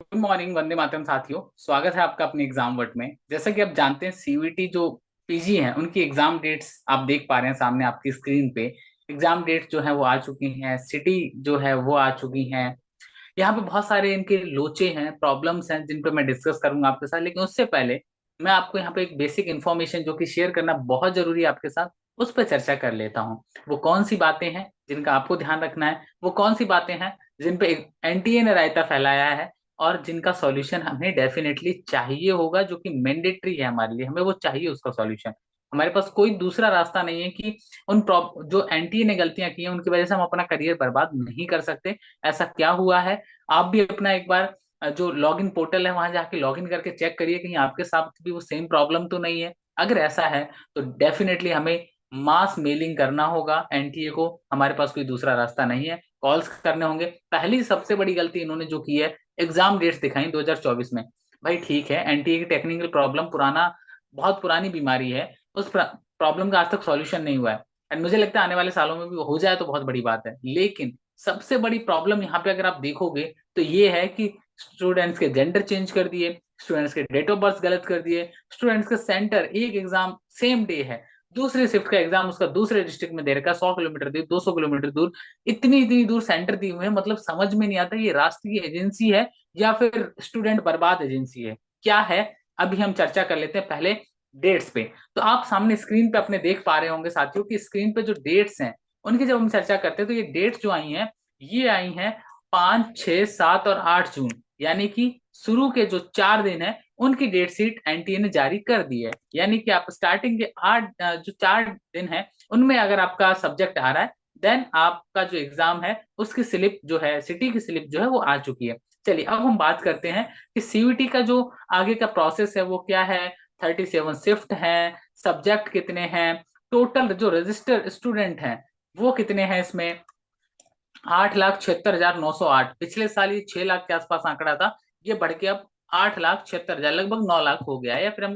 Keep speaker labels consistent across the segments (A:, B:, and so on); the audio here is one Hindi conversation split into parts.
A: गुड मॉर्निंग, वंदे मातरम साथियों। स्वागत है आपका अपने एग्जाम वर्ट में। जैसा कि आप जानते हैं, सीयूईटी जो पीजी हैं उनकी एग्जाम डेट्स आप देख पा रहे हैं सामने आपकी स्क्रीन पे। एग्जाम डेट्स जो है वो आ चुकी हैं, सिटी जो है वो आ चुकी हैं। यहाँ पे बहुत सारे इनके लोचे हैं, प्रॉब्लम्स हैं जिन पे मैं डिस्कस करूंगा आपके साथ। लेकिन उससे पहले मैं आपको यहाँ पे एक बेसिक इन्फॉर्मेशन जो कि शेयर करना बहुत जरूरी है आपके साथ, उस पर चर्चा कर लेता हूँ। वो कौन सी बातें हैं जिनका आपको ध्यान रखना है, वो कौन सी बातें हैं जिन पे एनटीए ने रायता फैलाया है और जिनका सॉल्यूशन हमें डेफिनेटली चाहिए होगा, जो कि मैंडेटरी है हमारे लिए। हमें वो चाहिए, उसका सॉल्यूशन। हमारे पास कोई दूसरा रास्ता नहीं है कि जो एनटीए ने गलतियां की हैं उनकी वजह से हम अपना करियर बर्बाद नहीं कर सकते। ऐसा क्या हुआ है, आप भी अपना एक बार जो लॉगिन पोर्टल है वहां जाके लॉगिन करके चेक करिए, कहीं आपके साथ भी वो सेम प्रॉब्लम तो नहीं है। अगर ऐसा है तो डेफिनेटली हमें मास मेलिंग करना होगा एनटीए को। हमारे पास कोई दूसरा रास्ता नहीं है, कॉल्स करने होंगे। पहली सबसे बड़ी गलती इन्होंने जो की है, एग्जाम डेट्स दिखाई 2024 में। भाई ठीक है, एनटीए की टेक्निकल प्रॉब्लम पुराना, बहुत पुरानी बीमारी है। उस प्रॉब्लम का आज तक सॉल्यूशन नहीं हुआ है, एंड मुझे लगता है आने वाले सालों में भी हो जाए तो बहुत बड़ी बात है। लेकिन सबसे बड़ी प्रॉब्लम यहाँ पे अगर आप देखोगे तो ये है कि स्टूडेंट्स के जेंडर चेंज कर दिए, स्टूडेंट्स के डेट ऑफ बर्थ गलत कर दिए, स्टूडेंट्स का सेंटर, एक एग्जाम सेम डे है, दूसरे शिफ्ट का एग्जाम उसका दूसरे डिस्ट्रिक्ट में दे रखा है, 100 किलोमीटर दूर, 200 किलोमीटर दूर, इतनी इतनी दूर सेंटर दी हुए हैं। मतलब समझ में नहीं आता ये राष्ट्रीय एजेंसी है या फिर स्टूडेंट बर्बाद एजेंसी है, क्या है। अभी हम चर्चा कर लेते हैं पहले डेट्स पे। तो आप सामने स्क्रीन पे अपने देख पा रहे होंगे साथियों कि स्क्रीन पे जो डेट्स हैं उनकी जब हम चर्चा करते हैं तो ये डेट्स जो आई हैं, ये आई हैं 5, 6, 7 और 8 जून। यानी कि शुरू के जो 4 दिन है उनकी डेट शीट एनटीए ने जारी कर दी है। यानी कि आप स्टार्टिंग के जो 4 दिन है उनमें अगर आपका सब्जेक्ट आ रहा है, देन आपका जो एग्जाम है उसकी स्लिप जो है, सिटी की स्लिप जो है वो आ चुकी है। चलिए अब हम बात करते हैं कि सीयूईटी का जो आगे का प्रोसेस है वो क्या है। 37 शिफ्ट हैं, सब्जेक्ट कितने हैं, टोटल जो रजिस्टर स्टूडेंट हैं वो कितने हैं इसमें, 8,76,908। पिछले साल ये 6 लाख के आसपास आंकड़ा था, ये बढ़ के अब 8,76,000, लगभग 9 लाख हो गया है, या फिर हम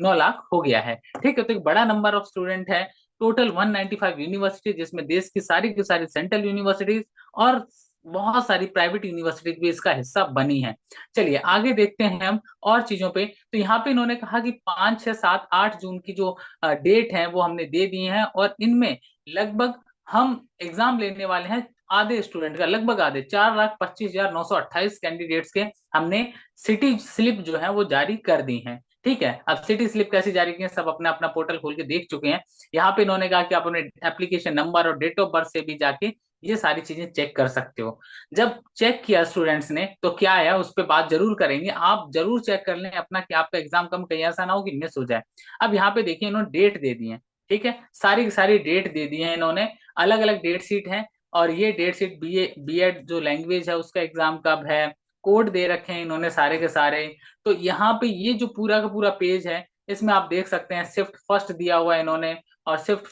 A: 9 लाख हो गया है। ठीक है, तो एक बड़ा नंबर ऑफ स्टूडेंट है। टोटल 195 यूनिवर्सिटी, जिसमें देश की सारी सेंट्रल यूनिवर्सिटीज और बहुत सारी प्राइवेट यूनिवर्सिटीज भी इसका हिस्सा बनी है। चलिए आगे देखते हैं हम और चीजों पे। तो यहाँ पे इन्होंने कहा कि 5, 6, 7, 8 जून की जो डेट है वो हमने दे दी है, और इनमें लगभग हम एग्जाम लेने वाले हैं आधे स्टूडेंट का, लगभग आधे, 4,25,928 कैंडिडेट्स के हमने सिटी स्लिप जो है वो जारी कर दी है। ठीक है, अब सिटी स्लिप कैसे जारी की है सब अपना अपना पोर्टल खोल के देख चुके हैं। यहाँ पे इन्होंने कहा कि आप अपने एप्लीकेशन नंबर और डेट ऑफ बर्थ से भी जाके ये सारी चीजें चेक कर सकते हो। जब चेक किया स्टूडेंट्स ने तो क्या आया उस पर बात जरूर करेंगे। आप जरूर चेक कर लें अपना कि आपका एग्जाम कम कहीं ऐसा ना हो कि मिस हो जाए। अब यहाँ पे देखिए इन्होंने डेट दे दी है। ठीक है, सारी की सारी डेट दे दी है इन्होंने, अलग अलग डेट शीट है। और ये डेट शीट बीएड जो लैंग्वेज है उसका एग्जाम कब है, कोड दे रखे हैं इन्होंने सारे के सारे। तो यहाँ पे ये जो पूरा का पूरा पेज है इसमें आप देख सकते हैं शिफ्ट फर्स्ट दिया हुआ है इन्होंने। और शिफ्ट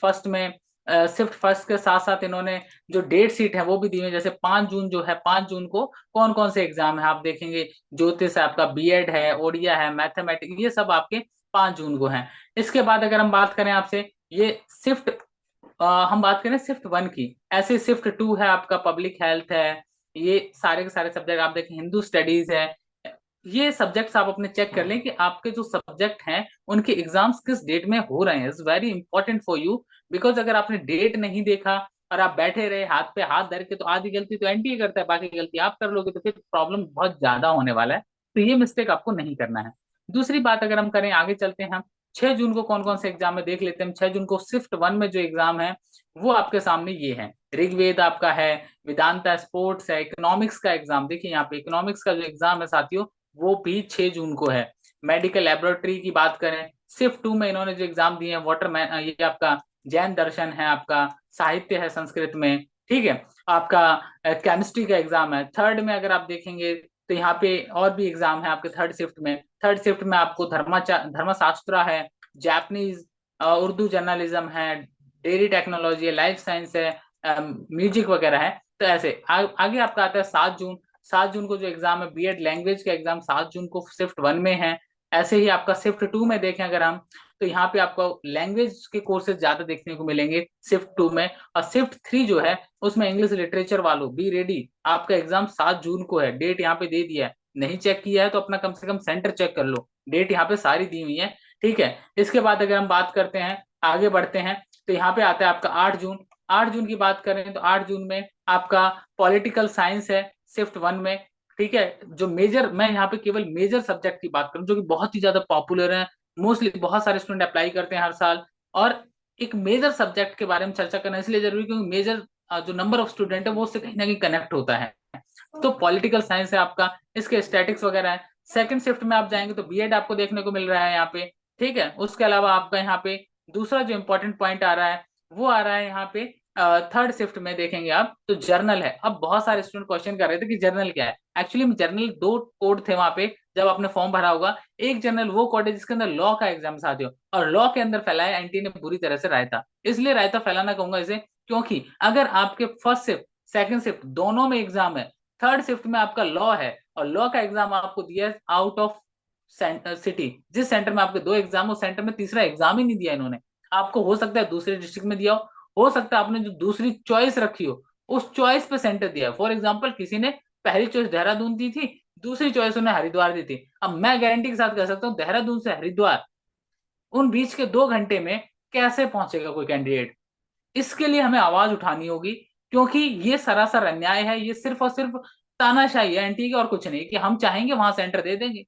A: फर्स्ट के साथ साथ इन्होंने जो डेट शीट है वो भी दी हुई है। जैसे 5 जून जो है, 5 जून को कौन कौन से एग्जाम है आप देखेंगे, ज्योतिष है आपका, बीएड है, ओडिया है, मैथमेटिक्स, ये सब आपके 5 जून को है। इसके बाद अगर हम बात करें आपसे, ये शिफ्ट हम बात करें शिफ्ट वन की, ऐसे शिफ्ट टू है आपका पब्लिक हेल्थ है, ये सारे के सारे सब्जेक्ट आप देखें, हिंदू स्टडीज है। ये सब्जेक्ट्स आप अपने चेक कर लें कि आपके जो सब्जेक्ट हैं उनके एग्जाम्स किस डेट में हो रहे हैं। It's very important for you, because अगर आपने डेट नहीं देखा और आप बैठे रहे हाथ पे हाथ धर के, तो आधी गलती तो एनटीए करता है, बाकी गलती आप कर लोगे तो फिर प्रॉब्लम बहुत ज्यादा होने वाला है। तो ये मिस्टेक आपको नहीं करना है। दूसरी बात अगर हम करें, आगे चलते हैं हम, 6 जून को कौन कौन से एग्जाम है देख लेते हैं। 6 जून को शिफ्ट वन में जो एग्जाम है वो आपके सामने ये है। ऋग्वेद आपका है, वेदांता स्पोर्ट्स है, इकोनॉमिक्स का एग्जाम देखिए यहाँ पे, इकोनॉमिक्स का जो एग्जाम है साथियों वो भी 6 जून को है। मेडिकल लेबोरेटरी की बात करें, शिफ्ट टू में इन्होंने जो एग्जाम दिए हैं, वाटरमैन, ये आपका जैन दर्शन है, आपका साहित्य है संस्कृत में। ठीक है, आपका केमिस्ट्री का एग्जाम है। थर्ड में अगर आप देखेंगे तो यहाँ पे और भी एग्जाम है आपके थर्ड शिफ्ट में। थर्ड शिफ्ट में आपको धर्मशास्त्र है, जापानीज, उर्दू जर्नलिज्म है, डेयरी टेक्नोलॉजी है, लाइफ साइंस है, म्यूजिक वगैरह है। तो ऐसे आगे आपका आता है 7 जून। 7 जून को जो एग्जाम है बीएड लैंग्वेज का एग्जाम 7 जून को शिफ्ट वन में है। ऐसे ही आपका शिफ्ट टू में देखें अगर हम, तो यहाँ पे आपको लैंग्वेज के कोर्सेज ज्यादा देखने को मिलेंगे शिफ्ट टू में। और शिफ्ट थ्री जो है उसमें इंग्लिश लिटरेचर वालों बी रेडी, आपका एग्जाम 7 जून को है, डेट यहाँ पे दे दिया है। नहीं चेक किया है तो अपना कम से कम सेंटर चेक कर लो, डेट यहाँ पे सारी दी हुई है। ठीक है, इसके बाद अगर हम बात करते हैं, आगे बढ़ते हैं, तो यहाँ पे आता है आपका 8 जून। 8 जून की बात करें तो 8 जून में आपका पॉलिटिकल साइंस है शिफ्ट 1 में। ठीक है, जो मेजर, मैं यहाँ पे केवल मेजर सब्जेक्ट की बात करूँ जो कि बहुत ही ज्यादा पॉपुलर है, मोस्टली बहुत सारे स्टूडेंट अप्लाई करते हैं हर साल। और एक मेजर सब्जेक्ट के बारे में चर्चा करना इसलिए जरूरी क्योंकि मेजर जो नंबर ऑफ स्टूडेंट है वो उससे कहीं ना कहीं कनेक्ट होता है। तो पॉलिटिकल साइंस है आपका, इसके स्टैटिक्स वगैरह है। सेकंड शिफ्ट में आप जाएंगे तो बीएड आपको देखने को मिल रहा है यहाँ पे। ठीक है, उसके अलावा आपका यहाँ पे दूसरा जो इंपॉर्टेंट पॉइंट आ रहा है वो आ रहा है यहाँ पे थर्ड शिफ्ट में देखेंगे आप तो जर्नल है। अब बहुत सारे स्टूडेंट क्वेश्चन कर रहे थे कि जर्नल क्या है। एक्चुअली में जर्नल दो कोड थे वहां पे, जब आपने फॉर्म भरा होगा। एक जर्नल वो कोड है जिसके अंदर लॉ का एग्जाम साथ हो, और लॉ के अंदर फैलाया एनटी ने बुरी तरह से रायता। इसलिए रायता फैलाना कहूंगा इसे, क्योंकि अगर आपके फर्स्ट शिफ्ट सेकंड शिफ्ट दोनों में एग्जाम है, थर्ड शिफ्ट में आपका लॉ है और लॉ का एग्जाम आपको दिया है आउट ऑफ सिटी, जिस सेंटर में आपके दो एग्जाम, उस सेंटर में तीसरा एग्जाम ही नहीं दिया इन्होंने आपको। हो सकता है दूसरे डिस्ट्रिक्ट में दिया हो सकता है आपने जो दूसरी चॉइस रखी हो उस चॉइस पे सेंटर दिया। फॉर एग्जाम्पल किसी ने पहली चॉइस देहरादून दी थी, दूसरी चॉइस उन्हें हरिद्वार दी थी। अब मैं गारंटी के साथ कह सकता हूँ देहरादून से हरिद्वार उन बीच के 2 घंटे में कैसे पहुंचेगा कोई कैंडिडेट। इसके लिए हमें आवाज उठानी होगी, क्योंकि ये सरासर अन्याय है, ये सिर्फ और सिर्फ तानाशाही है एनटी की और कुछ नहीं। कि हम चाहेंगे वहां सेंटर दे देंगे,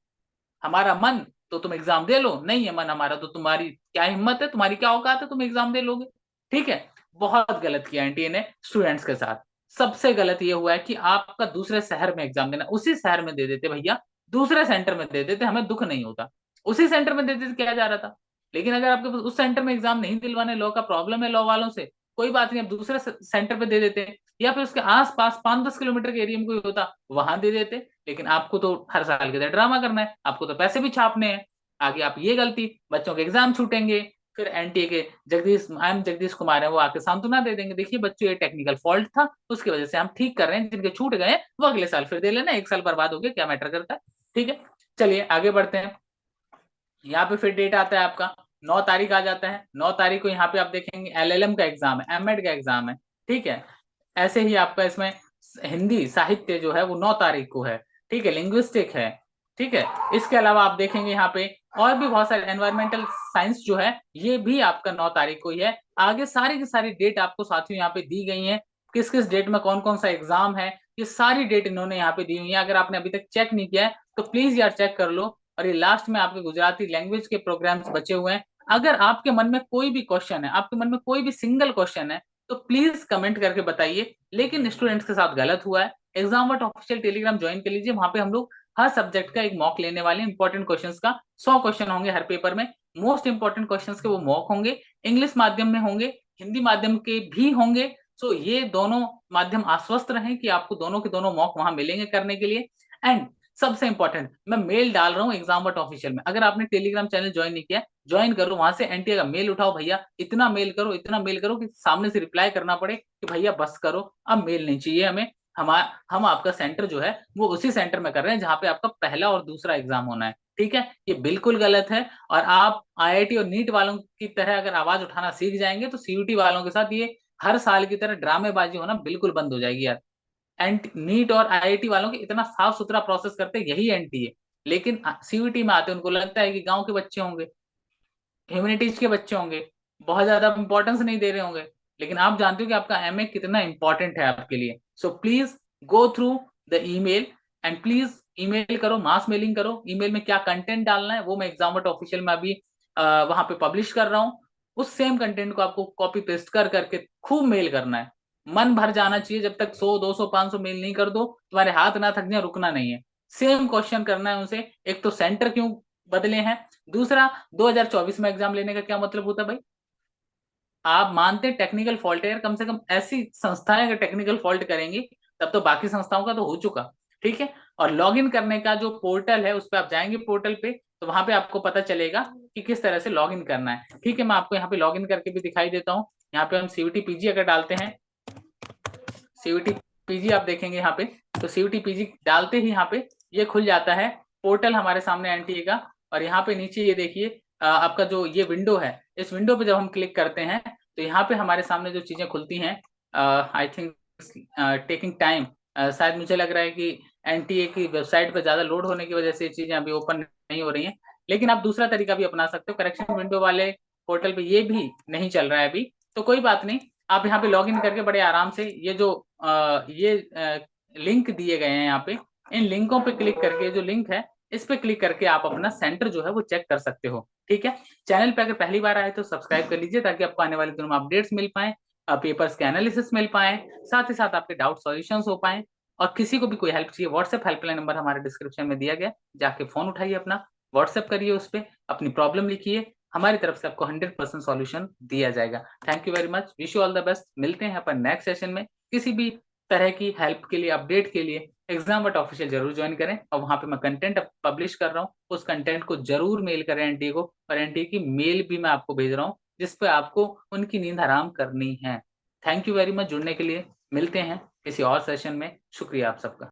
A: हमारा मन तो तुम एग्जाम दे लो, नहीं है मन हमारा तो तुम्हारी क्या हिम्मत है, तुम्हारी क्या औकात है, तुम एग्जाम दे लोगे। ठीक है, बहुत गलत किया एनटीए ने स्टूडेंट्स के साथ। सबसे गलत ये हुआ है कि आपका दूसरे शहर में एग्जाम देना, उसी शहर में दे देते भैया, दूसरे सेंटर में दे देते, हमें दुख नहीं होता। उसी सेंटर में दे देते क्या जा रहा था। लेकिन अगर आपके पास उस सेंटर में एग्जाम नहीं दिलवाने, लॉ का प्रॉब्लम है लॉ वालों से, कोई बात नहीं, आप दूसरे सेंटर पे दे देते, या फिर उसके आस-पास 5-10 किलोमीटर के एरिया में कोई होता वहां दे देते। लेकिन आपको तो हर साल के लिए ड्रामा करना है, आपको तो पैसे भी छापने हैं। आगे आप ये गलती, बच्चों के एग्जाम छूटेंगे, फिर एनटीए के जगदीश कुमार है वो आके सांत्वना दे देंगे, देखिए बच्चों ये टेक्निकल फॉल्ट था, उसकी वजह से हम ठीक कर रहे हैं, जिनके छूट गए वो अगले साल फिर दे लेना, एक साल बर्बाद हो गया क्या मैटर करता है। ठीक है, चलिए आगे बढ़ते हैं। यहाँ पे फिर डेट आता है आपका 9 तारीख आ जाता है। 9 तारीख को यहाँ पे आप देखेंगे एलएलएम का एग्जाम है, एमएड का एग्जाम है। ठीक है, ऐसे ही आपका इसमें हिंदी साहित्य जो है वो 9 तारीख को है। ठीक है, लिंग्विस्टिक है। ठीक है, इसके अलावा आप देखेंगे यहाँ पे और भी बहुत सारे, एनवायरमेंटल साइंस जो है ये भी आपका 9 तारीख को ही है। आगे सारी की सारी डेट आपको साथियों यहाँ पे दी गई है, किस किस डेट में कौन कौन सा एग्जाम है, ये सारी डेट इन्होंने यहाँ पे दी हुई है। अगर आपने अभी तक चेक नहीं किया है तो प्लीज यार चेक कर लो। और ये लास्ट में आपके गुजराती लैंग्वेज के प्रोग्राम्स बचे हुए हैं। अगर आपके मन में कोई भी क्वेश्चन है, आपके मन में कोई भी सिंगल क्वेश्चन है, तो प्लीज कमेंट करके बताइए। लेकिन स्टूडेंट्स के साथ गलत हुआ है, exam what official Telegram join कर लीजिए, वहां पे हम लोग हर सब्जेक्ट का एक मॉक लेने वाले हैं। इंपॉर्टेंट क्वेश्चंस का 100 क्वेश्चन होंगे हर पेपर में, मोस्ट इंपॉर्टेंट क्वेश्चंस के वो मॉक होंगे। इंग्लिश माध्यम में होंगे, हिंदी माध्यम के भी होंगे। सो ये दोनों माध्यम आश्वस्त रहें कि आपको दोनों के दोनों मॉक वहां मिलेंगे करने के लिए। एंड सबसे इंपॉर्टेंट, मैं मेल डाल रहा हूँ एग्जाम बट ऑफिशियल में, अगर आपने टेलीग्राम चैनल ज्वाइन नहीं किया ज्वाइन करो, वहां से एनटीए का मेल उठाओ भैया, इतना मेल करो, इतना मेल करो कि सामने से रिप्लाई करना पड़े कि भैया बस करो, अब मेल नहीं चाहिए हमें। हम आपका सेंटर जो है वो उसी सेंटर में कर रहे हैं जहां पे आपका पहला और दूसरा एग्जाम होना है। ठीक है, ये बिल्कुल गलत है। और आप आईआईटी और नीट वालों की तरह अगर आवाज उठाना सीख जाएंगे तो सीयूटी वालों के साथ ये हर साल की तरह ड्रामेबाजी होना बिल्कुल बंद हो जाएगी यार। एंड नीट और आईआईटी वालों की इतना साफ सुथरा प्रोसेस करते यही एनटी है। लेकिन सीयूटी में आते उनको लगता है कि गांव के बच्चे होंगे, ह्यूमैनिटीज के बच्चे होंगे, बहुत ज्यादा इंपॉर्टेंस नहीं दे रहे होंगे। लेकिन आप जानते हो कि आपका एमए कितना इंपॉर्टेंट है आपके लिए। So please go through the email, and please email करो, मास मेलिंग करो। ईमेल में क्या कंटेंट डालना है वो मैं एग्जाम बट ऑफिशियल में अभी वहां पे पब्लिश कर रहा हूँ। उस सेम कंटेंट को आपको कॉपी पेस्ट कर करके खूब मेल करना है। मन भर जाना चाहिए, जब तक 100 200 500 मेल नहीं कर दो तुम्हारे हाथ ना थक जाए, रुकना नहीं है। सेम क्वेश्चन करना है उनसे, एक तो सेंटर क्यों बदले हैं, दूसरा 2024 में एग्जाम लेने का क्या मतलब होता है भाई। आप मानते हैं टेक्निकल फॉल्ट है यार, कम से कम ऐसी संस्थाएं अगर टेक्निकल फॉल्ट करेंगी तब तो बाकी संस्थाओं का तो हो चुका। ठीक है, और लॉगिन करने का जो पोर्टल है उस पर आप जाएंगे पोर्टल पे, तो वहां पे आपको पता चलेगा कि किस तरह से लॉगिन करना है। ठीक है, मैं आपको यहाँ पे लॉगिन करके भी दिखाई देता हूँ। यहाँ पे हम सीयूटी पीजी अगर डालते हैं, सीयूटी पीजी आप देखेंगे यहाँ पे, तो सीयूटी पीजी डालते ही यहाँ पे ये खुल जाता है पोर्टल हमारे सामने एनटीए का। और यहाँ पे नीचे ये देखिए आपका जो ये विंडो है, इस विंडो पे जब हम क्लिक करते हैं तो यहाँ पे हमारे सामने जो चीजें खुलती हैं, आई थिंक टेकिंग टाइम, शायद मुझे लग रहा है कि एनटीए की वेबसाइट पे ज्यादा लोड होने की वजह से ये चीजें अभी ओपन नहीं हो रही हैं। लेकिन आप दूसरा तरीका भी अपना सकते हो, करेक्शन विंडो वाले पोर्टल पे ये भी नहीं चल रहा है अभी, तो कोई बात नहीं, आप यहाँ पे लॉग इन करके बड़े आराम से ये जो लिंक दिए गए हैं यहाँ पे, इन लिंकों पे क्लिक करके, जो लिंक है इस पे क्लिक करके आप अपना सेंटर जो है वो चेक कर सकते हो। ठीक है, चैनल पे अगर पहली बार आए तो सब्सक्राइब कर लीजिए ताकि आपको आने वाले दिनों में अपडेट्स मिल पाए, पेपर्स के एनालिसिस मिल पाए, साथ ही साथ आपके डाउट सॉल्यूशंस हो पाए। और किसी को भी कोई हेल्प चाहिए, व्हाट्सएप हेल्पलाइन नंबर हमारे डिस्क्रिप्शन में दिया गया, जाके फोन उठाइए अपना, व्हाट्सएप करिए, उस पर अपनी प्रॉब्लम लिखिए, हमारी तरफ से आपको 100% सॉल्यूशन दिया जाएगा। Thank you very much, wish you all the best. मिलते हैं अपन नेक्स्ट सेशन में। किसी भी तरह की हेल्प के लिए, अपडेट के लिए एग्जाम बट ऑफिशियल जरूर ज्वाइन करें, और वहां पे मैं कंटेंट पब्लिश कर रहा हूँ, उस कंटेंट को जरूर मेल करें एनटीए को, और एनटीए की मेल भी मैं आपको भेज रहा हूँ जिसपे आपको उनकी नींद हराम करनी है। थैंक यू वेरी मच जुड़ने के लिए। मिलते हैं किसी और सेशन में। शुक्रिया आप सबका।